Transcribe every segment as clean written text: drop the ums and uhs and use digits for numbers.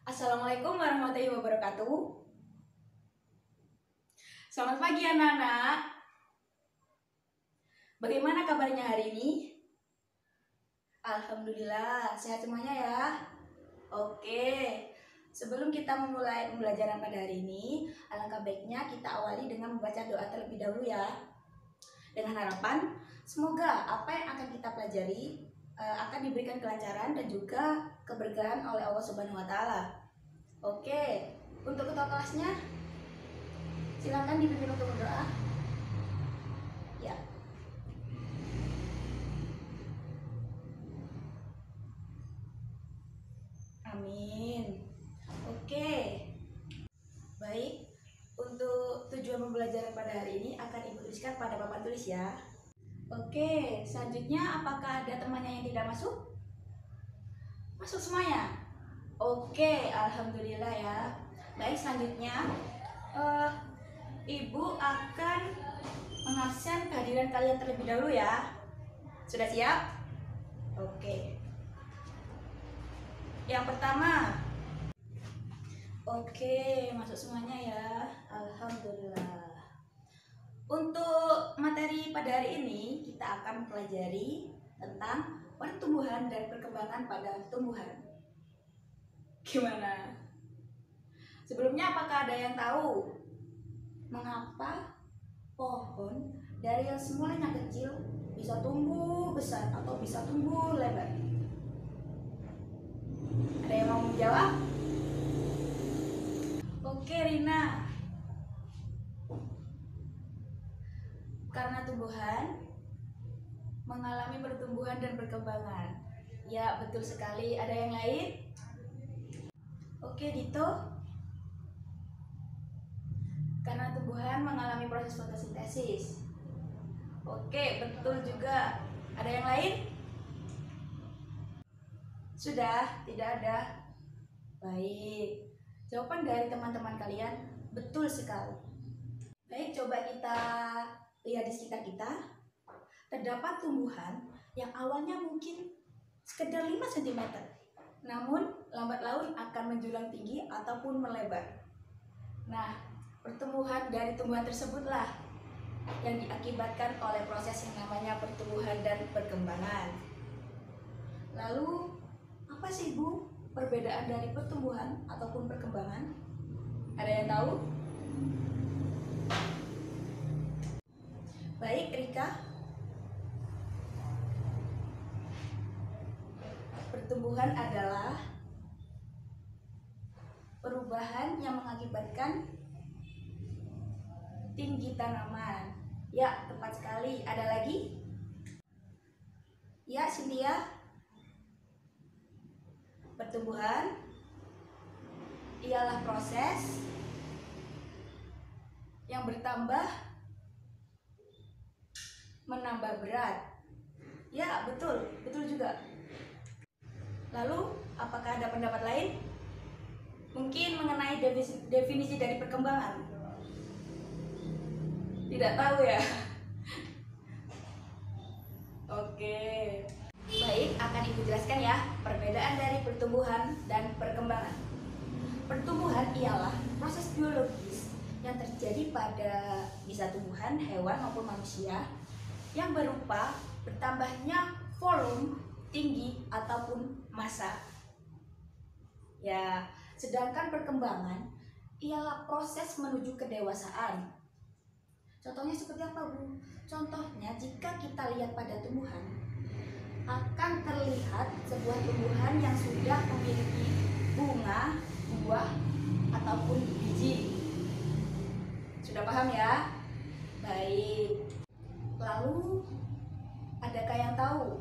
Assalamualaikum warahmatullahi wabarakatuh. Selamat pagi anak-anak. Bagaimana kabarnya hari ini? Alhamdulillah, sehat semuanya ya. Oke, sebelum kita memulai pembelajaran pada hari ini, alangkah baiknya kita awali dengan membaca doa terlebih dahulu ya. Dengan harapan, semoga apa yang akan kita pelajari akan diberikan kelancaran dan juga keberkahan oleh Allah Subhanahu wa Ta'ala. Oke, untuk ketua kelasnya, silakan dipimpin untuk berdoa. Ya. Amin. Oke. Baik, untuk tujuan pembelajaran pada hari ini akan Ibu tuliskan pada papan tulis ya. Oke, selanjutnya apakah ada temannya yang tidak masuk? Masuk semuanya? Oke, alhamdulillah ya. Baik, selanjutnya Ibu akan mengabsen kehadiran kalian terlebih dahulu ya. Sudah siap? Oke. Yang pertama. Oke, masuk semuanya ya. Alhamdulillah. Untuk materi pada hari ini kita akan mempelajari tentang pertumbuhan dan perkembangan pada tumbuhan. Gimana? Sebelumnya apakah ada yang tahu mengapa pohon dari yang semulanya kecil bisa tumbuh besar atau bisa tumbuh lebar? Ada yang mau menjawab? Oke, Rina. Karena tumbuhan mengalami pertumbuhan dan perkembangan. Ya, betul sekali. Ada yang lain? Oke, Dito. Karena tumbuhan mengalami proses fotosintesis. Oke, betul juga. Ada yang lain? Sudah, tidak ada. Baik. Jawaban dari teman-teman kalian betul sekali. Baik, coba kita lihat di sekitar kita. Terdapat tumbuhan yang awalnya mungkin sekedar 5 cm, namun lambat laun akan menjulang tinggi ataupun melebar. Nah, pertumbuhan dari tumbuhan tersebutlah yang diakibatkan oleh proses yang namanya pertumbuhan dan perkembangan. Lalu, apa sih Bu perbedaan dari pertumbuhan ataupun perkembangan? Ada yang tahu? Baik, Rika. Pertumbuhan adalah perubahan yang mengakibatkan tinggi tanaman. Ya, tepat sekali. Ada lagi? Ya, Cynthia. Pertumbuhan ialah proses yang bertambah menambah berat. Ya, betul juga. Lalu, apakah ada pendapat lain? Mungkin mengenai definisi dari perkembangan? Tidak tahu ya? Oke. Baik, akan Ibu jelaskan ya perbedaan dari pertumbuhan dan perkembangan. Pertumbuhan ialah proses biologis yang terjadi pada bisa tumbuhan, hewan maupun manusia yang berupa bertambahnya volume, tinggi ataupun massa. Ya, sedangkan perkembangan ialah proses menuju kedewasaan. Contohnya seperti apa, Bu? Contohnya jika kita lihat pada tumbuhan, akan terlihat sebuah tumbuhan yang sudah memiliki bunga, buah, ataupun biji. Sudah paham ya? Baik. Lalu, adakah yang tahu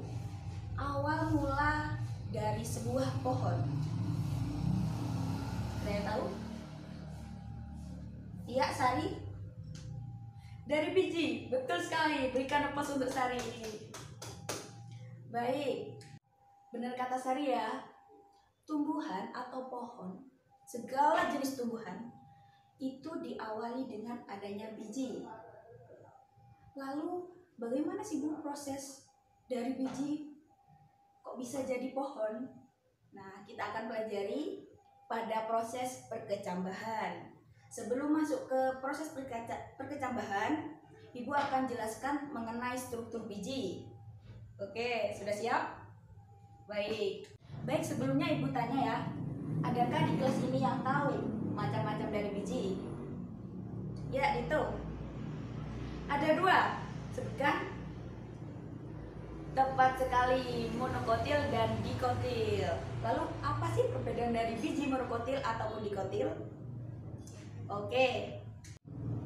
awal mula dari sebuah pohon? Ada yang tahu? Iya, Sari? Dari biji, betul sekali. Berikan nafas untuk Sari. Baik, benar kata Sari ya. Tumbuhan atau pohon, segala jenis tumbuhan, itu diawali dengan adanya biji. Lalu, bagaimana sih Bu proses dari biji kok bisa jadi pohon? Nah, kita akan pelajari pada proses perkecambahan. Sebelum masuk ke proses perkecambahan, Ibu akan jelaskan mengenai struktur biji. Oke, sudah siap? Baik. Baik, sebelumnya Ibu tanya ya, adakah di kelas ini yang tahu macam-macam dari biji? Ya, itu. Ada 2. Sebutkan. Tepat sekali, monokotil dan dikotil. Lalu apa sih perbedaan dari biji monokotil ataupun dikotil? Oke.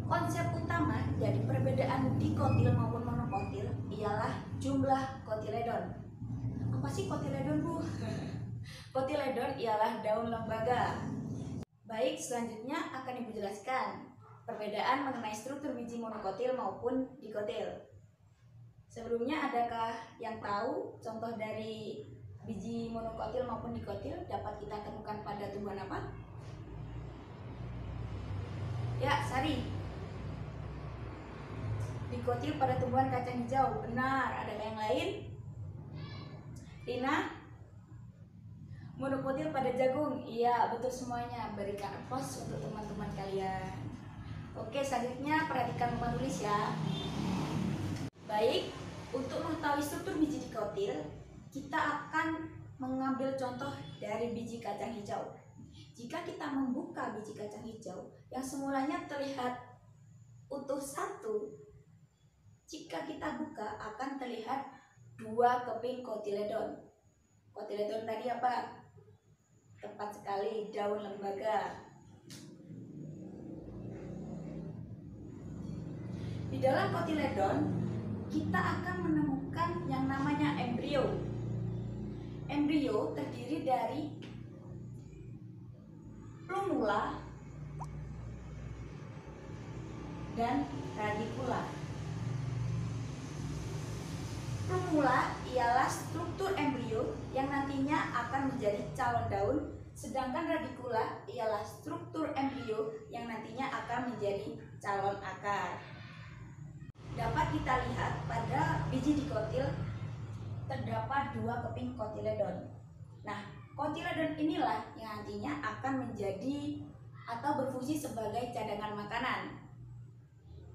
Konsep utama dari perbedaan dikotil maupun monokotil ialah jumlah kotiledon. Apa sih kotiledon, Bu? Kotiledon ialah daun lembaga. Baik, selanjutnya akan Ibu jelaskan perbedaan mengenai struktur biji monokotil maupun dikotil. Sebelumnya, adakah yang tahu contoh dari biji monokotil maupun dikotil dapat kita temukan pada tumbuhan apa? Ya, Sari. Dikotil pada tumbuhan kacang hijau. Benar. Adakah yang lain? Rina? Monokotil pada jagung. Iya, betul semuanya. Berikan applause untuk teman-teman kalian. Oke, selanjutnya perhatikan papan tulis ya. Baik, untuk mengetahui struktur biji dikotil, kita akan mengambil contoh dari biji kacang hijau. Jika kita membuka biji kacang hijau yang semulanya terlihat utuh 1, jika kita buka akan terlihat 2 keping kotiledon. Kotiledon tadi apa? Tepat sekali, daun lembaga. Di dalam kotiledon kita akan menemukan yang namanya embrio. Embrio terdiri dari plumula dan radikula. Plumula ialah struktur embrio yang nantinya akan menjadi calon daun, sedangkan radikula ialah struktur embrio yang nantinya akan menjadi calon akar. Dapat kita lihat pada biji dikotil terdapat 2 keping kotiledon. Nah, kotiledon inilah yang nantinya akan menjadi atau berfungsi sebagai cadangan makanan.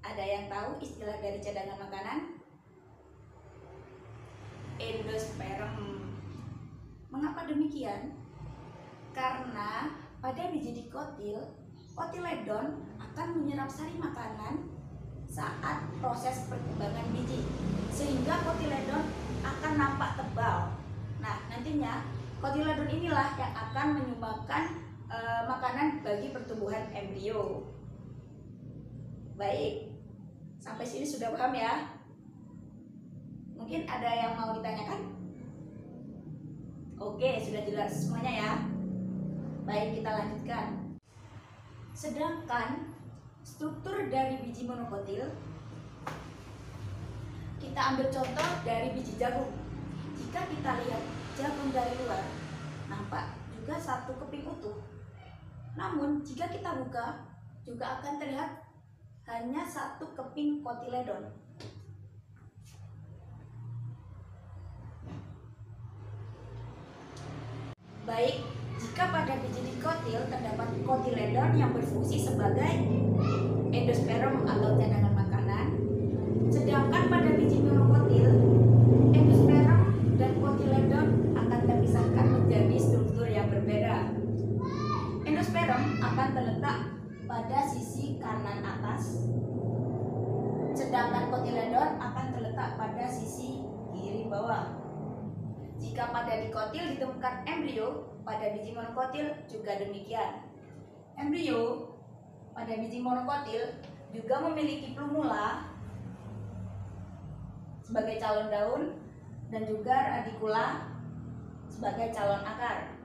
Ada yang tahu istilah dari cadangan makanan? Endosperm. Mengapa demikian? Karena pada biji dikotil, kotiledon akan menyerap sari makanan saat proses perkembangan biji, sehingga kotiledon akan nampak tebal. Nah, nantinya kotiledon inilah yang akan menyumbangkan makanan bagi pertumbuhan embrio. Baik, sampai sini sudah paham ya? Mungkin ada yang mau ditanyakan? Oke, sudah jelas semuanya ya. Baik, kita lanjutkan. Sedangkan struktur dari biji monokotil, kita ambil contoh dari biji jagung. Jika kita lihat jagung dari luar, nampak juga 1 keping utuh. Namun jika kita buka, juga akan terlihat hanya 1 keping kotiledon. Baik, jika pada biji dikotil terdapat kotiledon yang berfungsi sebagai endosperm atau cadangan makanan, sedangkan pada biji monokotil, endosperm dan kotiledon akan terpisahkan menjadi struktur yang berbeda. Endosperm akan terletak pada sisi kanan atas, sedangkan kotiledon akan terletak pada sisi kiri bawah. Jika pada dikotil ditemukan embrio, pada biji monokotil juga demikian. Embrio pada biji monokotil juga memiliki plumula sebagai calon daun dan juga radikula sebagai calon akar.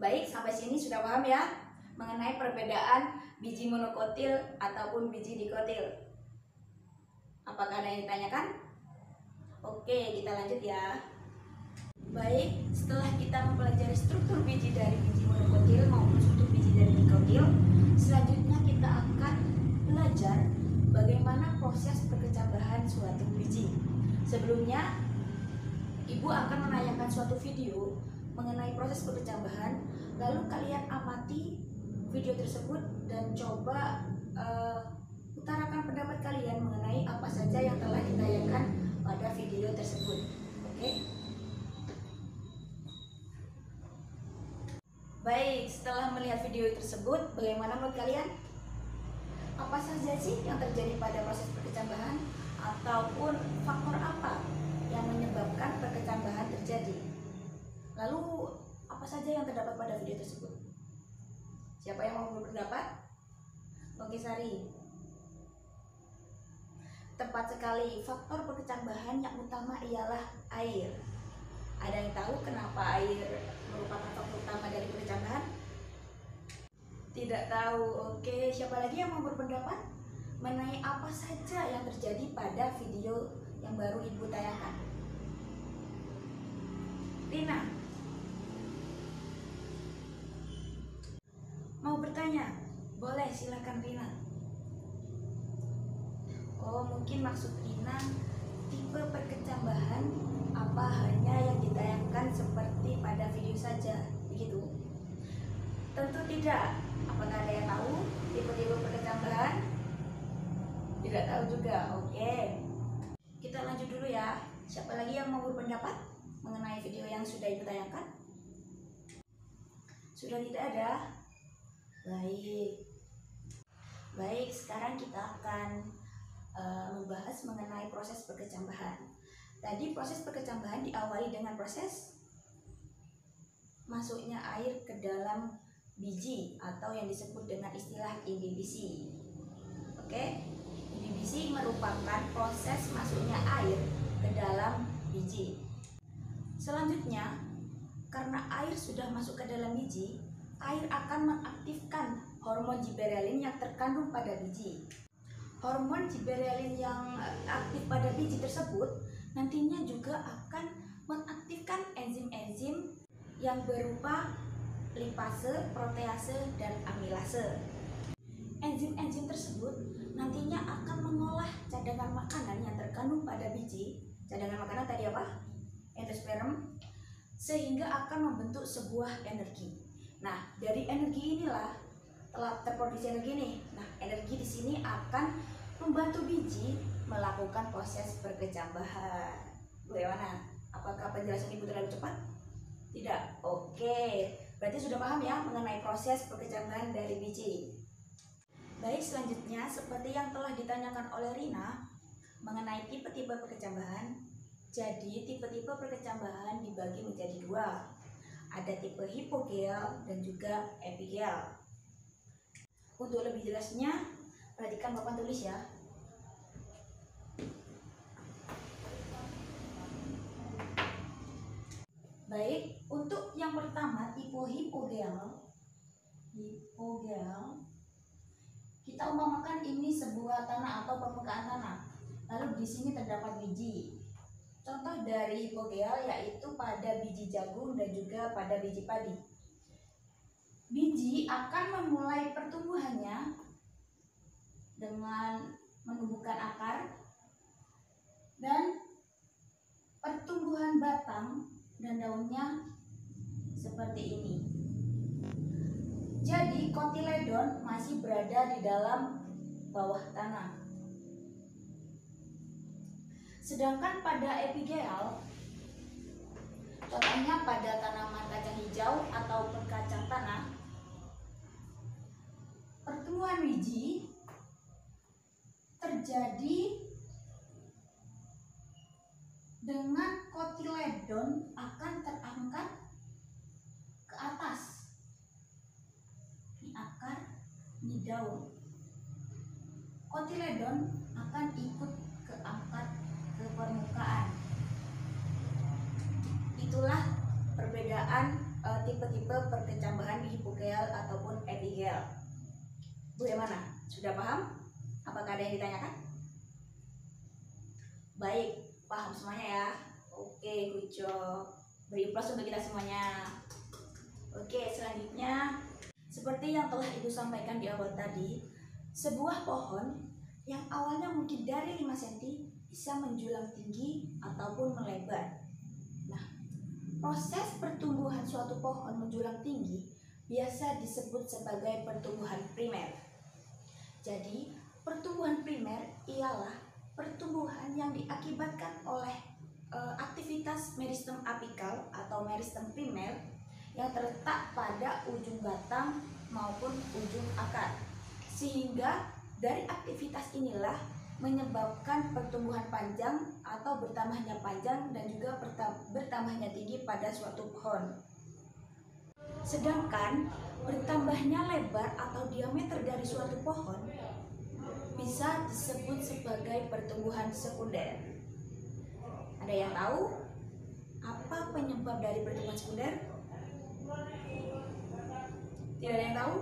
Baik, sampai sini sudah paham ya mengenai perbedaan biji monokotil ataupun biji dikotil. Apakah ada yang ditanyakan? Oke, kita lanjut ya. Baik, setelah kita mempelajari struktur biji dari biji monokotil maupun struktur biji dari dikotil, selanjutnya kita akan belajar bagaimana proses perkecambahan suatu biji. Sebelumnya, Ibu akan menayangkan suatu video mengenai proses perkecambahan, lalu kalian amati video tersebut dan coba utarakan pendapat kalian mengenai apa saja yang telah ditayangkan pada video tersebut. Oke? Baik, setelah melihat video tersebut, bagaimana menurut kalian? Apa saja sih yang terjadi pada proses perkecambahan, ataupun faktor apa yang menyebabkan perkecambahan terjadi? Lalu apa saja yang terdapat pada video tersebut? Siapa yang mau berpendapat? Oke, Sari. Tepat sekali, faktor perkecambahan yang utama ialah air. Ada yang tahu kenapa air merupakan faktor utama dari perkecambahan? Tidak tahu. Oke, siapa lagi yang mau berpendapat mengenai apa saja yang terjadi pada video yang baru Ibu tayangkan? Rina, mau bertanya? Boleh, silakan Rina. Oh, mungkin maksud Rina tipe perkecambahan apa hanya yang ditayangkan seperti pada video saja, begitu? Tentu tidak. Apakah ada yang tahu tipe-tipe perkecambahan? Tidak tahu juga. Oke, kita lanjut dulu ya. Siapa lagi yang mau berpendapat mengenai video yang sudah Ibu tayangkan? Sudah tidak ada? Baik, sekarang kita akan membahas mengenai proses perkecambahan. Tadi proses perkecambahan diawali dengan proses masuknya air ke dalam biji atau yang disebut dengan istilah imbibisi. Oke, imbibisi merupakan proses masuknya air ke dalam biji. Selanjutnya, karena air sudah masuk ke dalam biji, air akan mengaktifkan hormon giberellin yang terkandung pada biji. Hormon giberellin yang aktif pada biji tersebut nantinya juga akan mengaktifkan enzim-enzim yang berupa lipase, protease, dan amilase. Enzim-enzim tersebut nantinya akan mengolah cadangan makanan yang terkandung pada biji. Cadangan makanan tadi apa? Endosperm, sehingga akan membentuk sebuah energi. Nah, dari energi inilah telah terproduksi energi nih. Nah, energi di sini akan membantu biji melakukan proses perkecambahan. Bagaimana? Apakah penjelasan Ibu terlalu cepat? Tidak. Oke, berarti sudah paham ya mengenai proses perkecambahan dari biji. Baik, selanjutnya seperti yang telah ditanyakan oleh Rina mengenai tipe-tipe perkecambahan. Jadi tipe-tipe perkecambahan dibagi menjadi dua. Ada tipe hipogel dan juga epigel. Untuk lebih jelasnya, perhatikan Bapak tulis ya. Baik, untuk yang pertama tipe hipogel, kita umpamakan ini sebuah tanah atau permukaan tanah. Lalu di sini terdapat biji. Contoh dari hipogel yaitu pada biji jagung dan juga pada biji padi. Biji akan memulai pertumbuhannya dengan menumbuhkan akar dan pertumbuhan batang dan daunnya seperti ini. Jadi kotiledon masih berada di dalam bawah tanah. Sedangkan pada epigel, contohnya pada tanaman kacang hijau ataupun kacang tanah, pertumbuhan biji terjadi dengan kotiledon akan terangkat ke atas. Ini akar, ini daun. Kotiledon akan ikut keangkat ke permukaan. Itulah perbedaan tipe-tipe perkecambahan di hipogel ataupun epigel. Bagaimana? Sudah paham? Apakah ada yang ditanyakan? Baik, paham semuanya ya. Oke, good job. Beri plus untuk kita semuanya. Oke, selanjutnya seperti yang telah Ibu sampaikan di awal tadi, sebuah pohon yang awalnya mungkin dari 5 cm bisa menjulang tinggi ataupun melebar. Nah, Proses pertumbuhan suatu pohon menjulang tinggi biasa disebut sebagai pertumbuhan primer. Jadi, pertumbuhan primer ialah pertumbuhan yang diakibatkan oleh aktivitas meristem apikal atau meristem primer yang terletak pada ujung batang maupun ujung akar. Sehingga dari aktivitas inilah menyebabkan pertumbuhan panjang atau bertambahnya panjang dan juga bertambahnya tinggi pada suatu pohon. Sedangkan bertambahnya lebar atau diameter dari suatu pohon bisa disebut sebagai pertumbuhan sekunder. Ada yang tahu apa penyebab dari pertumbuhan sekunder? Tidak ada yang tahu?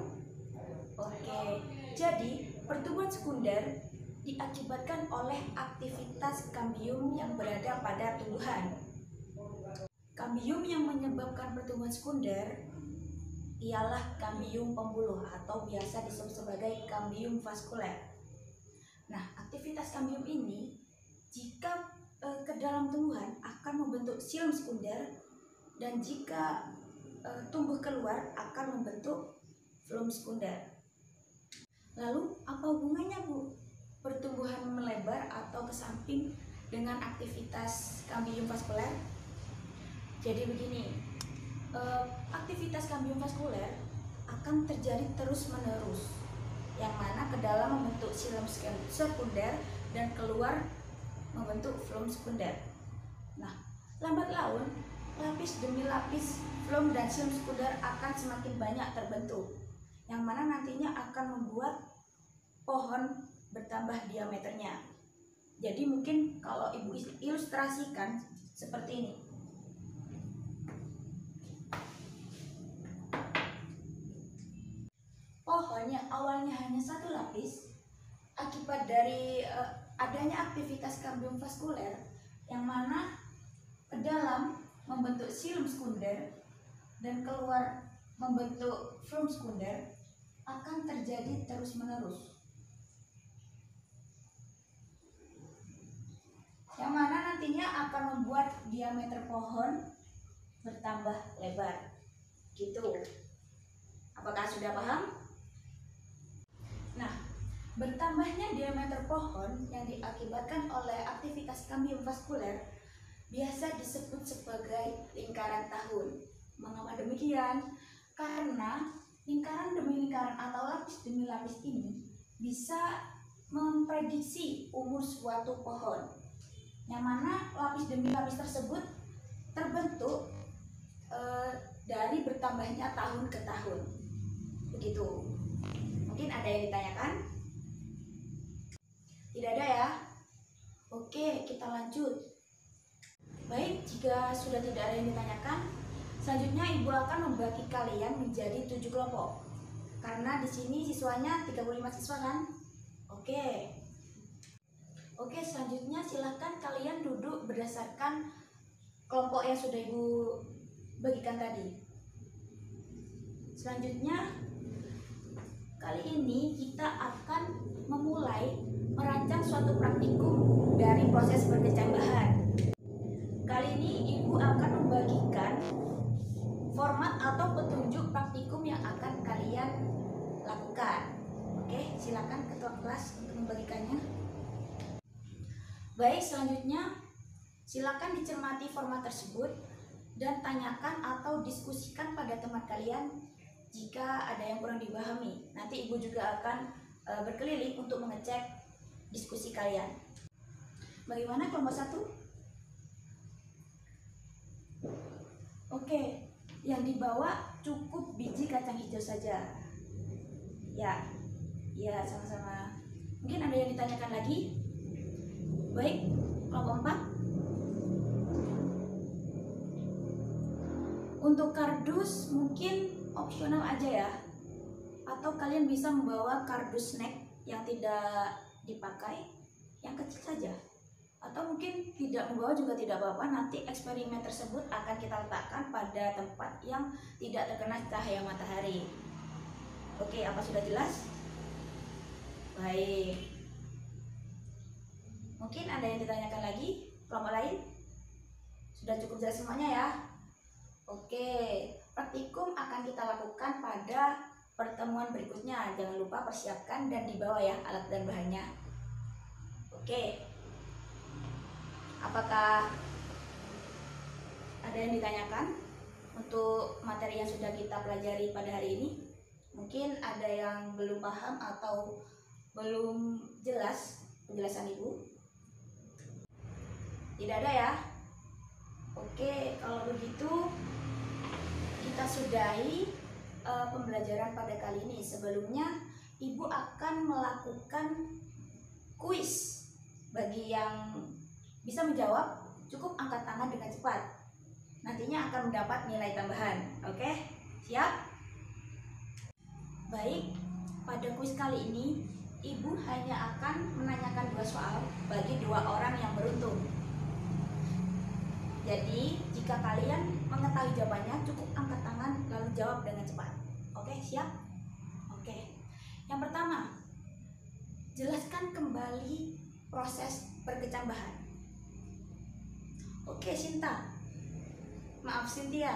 Oke, jadi pertumbuhan sekunder diakibatkan oleh aktivitas kambium yang berada pada tumbuhan. Kambium yang menyebabkan pertumbuhan sekunder ialah kambium pembuluh atau biasa disebut sebagai kambium vaskuler. Nah, aktivitas kambium ini jika ke dalam tumbuhan akan membentuk xilem sekunder, dan jika tumbuh keluar akan membentuk floem sekunder. Lalu apa hubungannya Bu pertumbuhan melebar atau ke samping dengan aktivitas kambium vaskuler? Jadi begini, aktivitas kambium vaskuler akan terjadi terus menerus, yang mana ke dalam membentuk xilem sekunder dan keluar membentuk floem sekunder. Nah, lambat laun lapis demi lapis floem dan xilem sekunder akan semakin banyak terbentuk, yang mana nantinya akan membuat pohon bertambah diameternya. Jadi mungkin kalau Ibu ilustrasikan seperti ini. Pohon yang awalnya hanya satu lapis, akibat dari adanya aktivitas kambium vaskuler yang mana ke dalam membentuk xilem sekunder dan keluar membentuk floem sekunder, akan terjadi terus menerus, yang mana nantinya akan membuat diameter pohon bertambah lebar. Gitu. Apakah sudah paham? Nah, bertambahnya diameter pohon yang diakibatkan oleh aktivitas kambium vaskuler biasa disebut sebagai lingkaran tahun. Mengapa demikian? Karena lingkaran demi lingkaran atau lapis demi lapis ini bisa memprediksi umur suatu pohon, yang mana lapis demi lapis tersebut terbentuk dari bertambahnya tahun ke tahun. Begitu. Mungkin ada yang ditanyakan? Tidak ada ya? Oke, kita lanjut. Baik, jika sudah tidak ada yang ditanyakan, selanjutnya Ibu akan membagi kalian menjadi 7 kelompok. Karena di sini siswanya 35 siswa kan? Oke. Oke, selanjutnya silakan kalian duduk berdasarkan kelompok yang sudah Ibu bagikan tadi. Selanjutnya, kali ini kita akan memulai merancang suatu praktikum dari proses berkecambahan. Kali ini Ibu akan membagikan format atau petunjuk praktikum yang akan kalian lakukan. Oke, silakan ketua kelas untuk membagikannya. Baik, selanjutnya silakan dicermati format tersebut dan tanyakan atau diskusikan pada teman kalian jika ada yang kurang dipahami. Nanti Ibu juga akan berkeliling untuk mengecek diskusi kalian. Bagaimana kelompok 1? Oke, yang dibawa cukup biji kacang hijau saja. Ya, sama-sama. Mungkin ada yang ditanyakan lagi? Baik, kelompok 4. Untuk kardus mungkin opsional aja ya. Atau kalian bisa membawa kardus snack yang tidak dipakai, yang kecil saja. Atau mungkin tidak membawa juga tidak apa-apa, nanti eksperimen tersebut akan kita letakkan pada tempat yang tidak terkena cahaya matahari. Oke, apa sudah jelas? Baik. Mungkin ada yang ditanyakan lagi? Kelompok lain? Sudah cukup jelas semuanya ya? Oke, praktikum akan kita lakukan pada pertemuan berikutnya. Jangan lupa persiapkan dan dibawa ya alat dan bahannya. Oke, apakah ada yang ditanyakan untuk materi yang sudah kita pelajari pada hari ini? Mungkin ada yang belum paham atau belum jelas penjelasan Ibu? Tidak ada ya? Oke, kalau begitu kita sudahi pembelajaran pada kali ini. Sebelumnya Ibu akan melakukan kuis. Bagi yang bisa menjawab, cukup angkat tangan dengan cepat. Nantinya akan mendapat nilai tambahan. Oke, siap? Baik, pada kuis kali ini Ibu hanya akan menanyakan 2 soal bagi 2 orang yang beruntung. Jadi, jika kalian mengetahui jawabannya, cukup angkat tangan lalu jawab dengan cepat. Oke, siap? Oke. Yang pertama, jelaskan kembali proses perkecambahan. Oke, Sinta. Maaf, Cynthia.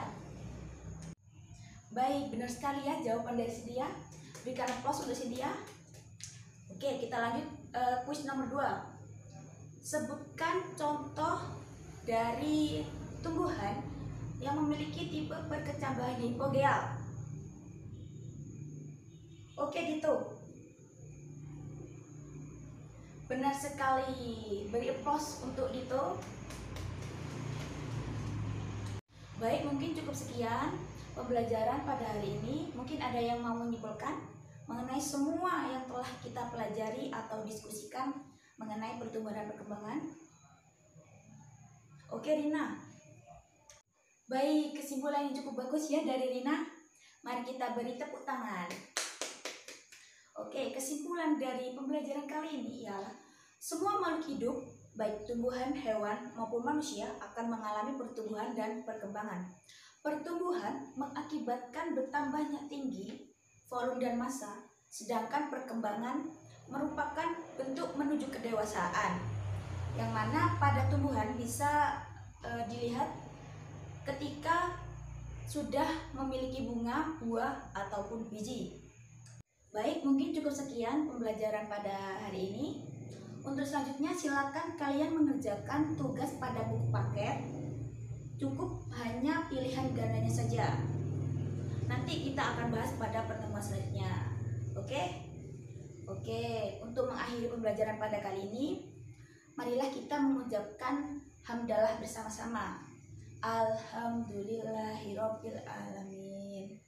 Baik, benar sekali ya jawaban dari Cynthia. Berikan aplaus untuk Cynthia. Oke, kita lanjut kuis nomor 2. Sebutkan contoh dari tumbuhan yang memiliki tipe perkecambahan hipogeal. Oke, gitu. Benar sekali. Beri aplaus untuk Dito. Baik, mungkin cukup sekian pembelajaran pada hari ini. Mungkin ada yang mau menyimpulkan mengenai semua yang telah kita pelajari atau diskusikan mengenai pertumbuhan dan perkembangan. Oke, Rina. Baik, kesimpulan yang cukup bagus ya dari Rina. Mari kita beri tepuk tangan. Oke, kesimpulan dari pembelajaran kali ini ialah semua makhluk hidup, baik tumbuhan, hewan, maupun manusia akan mengalami pertumbuhan dan perkembangan. Pertumbuhan mengakibatkan bertambahnya tinggi, volume dan massa, sedangkan perkembangan merupakan bentuk menuju kedewasaan, yang mana pada tumbuhan bisa dilihat ketika sudah memiliki bunga, buah, ataupun biji. Baik, mungkin cukup sekian pembelajaran pada hari ini. Untuk selanjutnya silakan kalian mengerjakan tugas pada buku paket. Cukup hanya pilihan gandanya saja. Nanti kita akan bahas pada pertemuan selanjutnya. Oke? Oke, untuk mengakhiri pembelajaran pada kali ini, marilah kita mengucapkan hamdalah bersama-sama. Alhamdulillahirabbil alamin.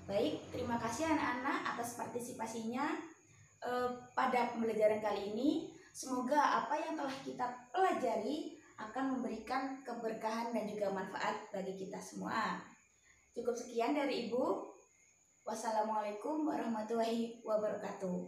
Baik, terima kasih anak-anak atas partisipasinya pada pembelajaran kali ini. Semoga apa yang telah kita pelajari akan memberikan keberkahan dan juga manfaat bagi kita semua. Cukup sekian dari Ibu. Wassalamualaikum warahmatullahi wabarakatuh.